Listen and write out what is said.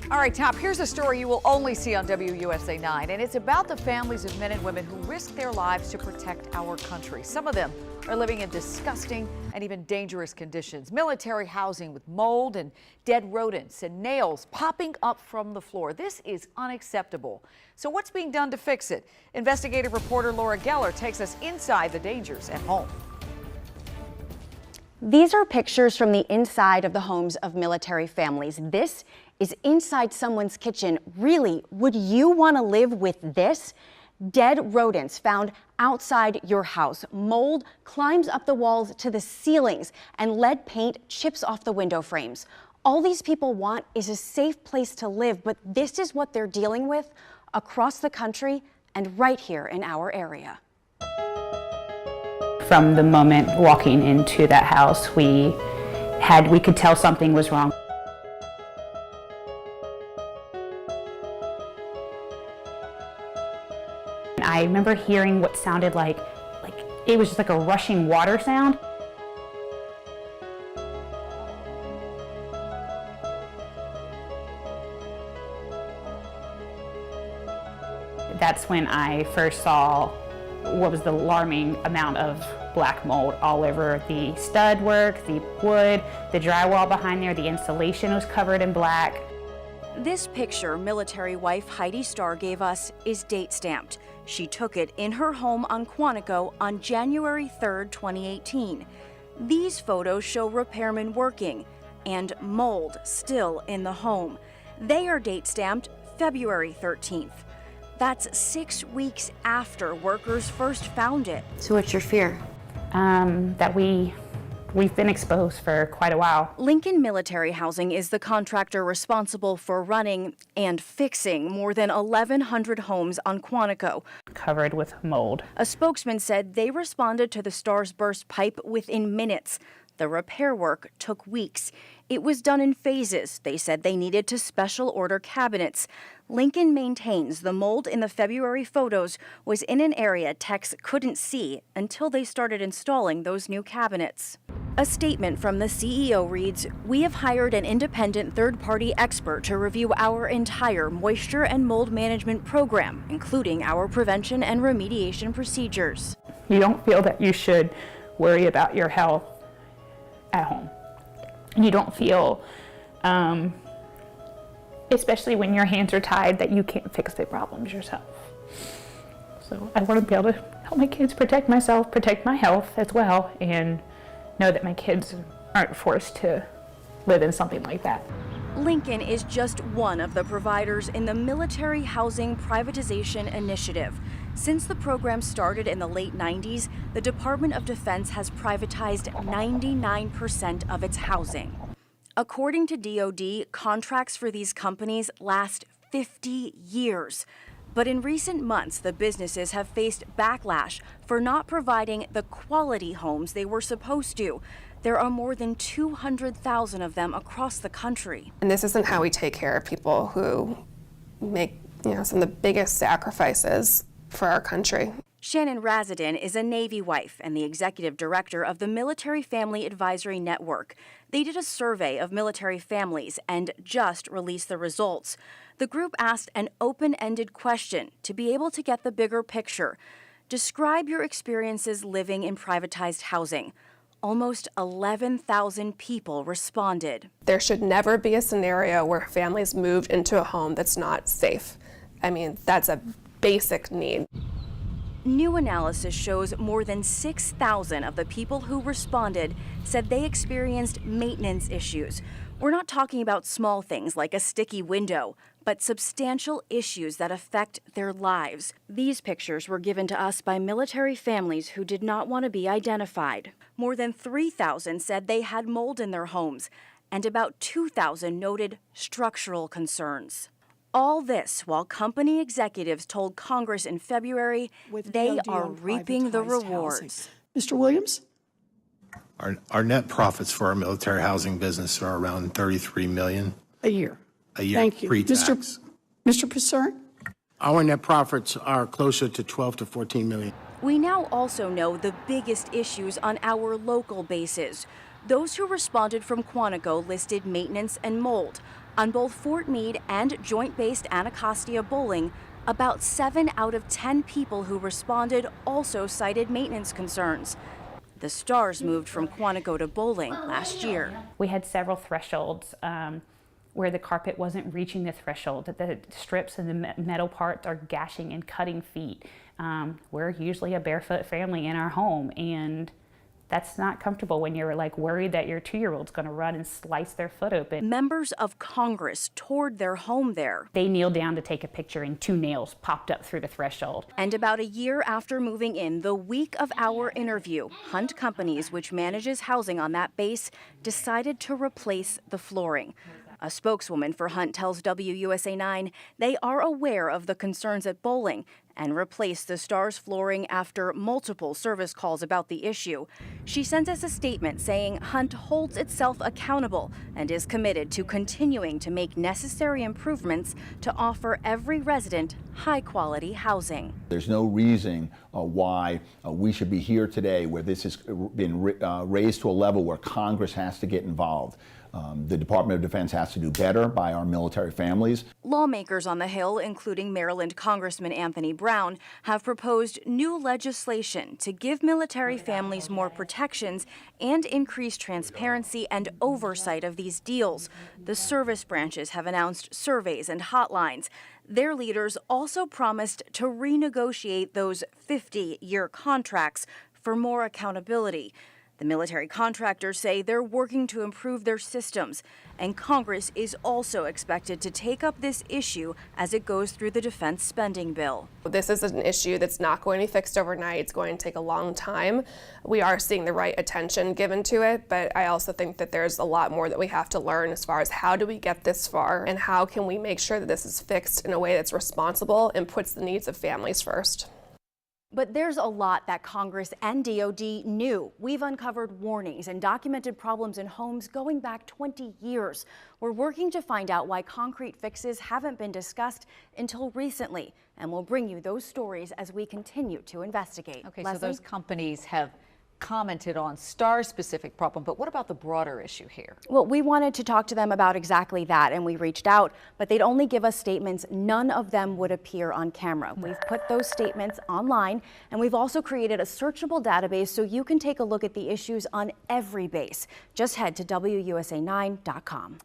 All right, Top, here's a story you will only see on WUSA 9, and it's about the families of men and women who risk their lives to protect our country. Some of them are living in disgusting and even dangerous conditions. Military housing with mold and dead rodents and nails popping up from the floor. This is unacceptable. So what's being done to fix it? Investigative reporter Laura Geller takes us inside the dangers at home. These are pictures from the inside of the homes of military families. This is inside someone's kitchen. Really, would you want to live with this? Dead rodents found outside your house. Mold climbs up the walls to the ceilings, and lead paint chips off the window frames. All these people want is a safe place to live, but this is what they're dealing with across the country and right here in our area. From the moment walking into that house, we could tell something was wrong. I remember hearing what sounded like it was just like a rushing water sound. That's when I first saw what was the alarming amount of black mold all over the stud work, the wood, the drywall behind there. The insulation was covered in black. This picture military wife Heidi Starr gave us is date stamped. She took it in her home on Quantico on January 3rd, 2018. These photos show repairmen working and mold still in the home. They are date stamped February 13th. That's 6 weeks after workers first found it. So what's your fear? That we've been exposed for quite a while. Lincoln Military Housing is the contractor responsible for running and fixing more than 1,100 homes on Quantico. Covered with mold. A spokesman said they responded to the Star's burst pipe within minutes. The repair work took weeks. It was done in phases. They said they needed to special order cabinets. Lincoln maintains the mold in the February photos was in an area techs couldn't see until they started installing those new cabinets. A statement from the CEO reads, "We have hired an independent third-party expert to review our entire moisture and mold management program, including our prevention and remediation procedures." You don't feel that you should worry about your health at home. You don't feel, especially when your hands are tied, that you can't fix the problems yourself. So I want to be able to help my kids, protect myself, protect my health as well, and know that my kids aren't forced to live in something like that. Lincoln is just one of the providers in the Military Housing Privatization Initiative. Since the program started in the late 90s, the Department of Defense has privatized 99% of its housing. According to DoD, contracts for these companies last 50 years. But in recent months, the businesses have faced backlash for not providing the quality homes they were supposed to. There are more than 200,000 of them across the country. And this isn't how we take care of people who make, some of the biggest sacrifices for our country. Shannon Razadin is a Navy wife and the executive director of the Military Family Advisory Network. They did a survey of military families and just released the results. The group asked an open-ended question to be able to get the bigger picture. Describe your experiences living in privatized housing. Almost 11,000 people responded. There should never be a scenario where families moved into a home that's not safe. I mean, that's a basic need. New analysis shows more than 6,000 of the people who responded said they experienced maintenance issues. We're not talking about small things like a sticky window, but substantial issues that affect their lives. These pictures were given to us by military families who did not want to be identified. More than 3,000 said they had mold in their homes, and about 2,000 noted structural concerns. All this while company executives told Congress in February they are reaping the rewards. Mr. Williams? Our net profits for our military housing business are around $33 million A year. a year. Thank you. Pre-tax. Mr. Pissarn? Our net profits are closer to 12 to 14 million. We now also know the biggest issues on our local bases. Those who responded from Quantico listed maintenance and mold. On both Fort Meade and joint-based Anacostia Bowling, about 7 out of 10 people who responded also cited maintenance concerns. The Stars moved from Quantico to Bowling last year. We had several thresholds where the carpet wasn't reaching the threshold, that the strips and the metal parts are gashing and cutting feet. We're usually a barefoot family in our home, and that's not comfortable when you're like worried that your 2-year-old's gonna run and slice their foot open. Members of Congress toured their home there. They kneeled down to take a picture and 2 nails popped up through the threshold. And about a year after moving in, the week of our interview, Hunt Companies, which manages housing on that base, decided to replace the flooring. A spokeswoman for Hunt tells WUSA 9 they are aware of the concerns at Bowling and replaced the Stars flooring after multiple service calls about the issue. She sent us a statement saying Hunt holds itself accountable and is committed to continuing to make necessary improvements to offer every resident high-quality housing. There's no reason why we should be here today where this has been raised to a level where Congress has to get involved. The Department of Defense has to do better by our military families. Lawmakers on the Hill, including Maryland Congressman Anthony Brown, have proposed new legislation to give military families more protections and increase transparency and oversight of these deals. The service branches have announced surveys and hotlines. Their leaders also promised to renegotiate those 50-year contracts for more accountability. The military contractors say they're working to improve their systems, and Congress is also expected to take up this issue as it goes through the defense spending bill. This is an issue that's not going to be fixed overnight. It's going to take a long time. We are seeing the right attention given to it, but I also think that there's a lot more that we have to learn as far as how do we get this far and how can we make sure that this is fixed in a way that's responsible and puts the needs of families first. But there's a lot that Congress and DOD knew. We've uncovered warnings and documented problems in homes going back 20 years. We're working to find out why concrete fixes haven't been discussed until recently, and we'll bring you those stories as we continue to investigate. Okay, Leslie? so those companies have commented on Star-specific problem, but what about the broader issue here? Well, we wanted to talk to them about exactly that, and we reached out, but they'd only give us statements. None of them would appear on camera. We've put those statements online, and we've also created a searchable database so you can take a look at the issues on every base. Just head to WUSA9.com.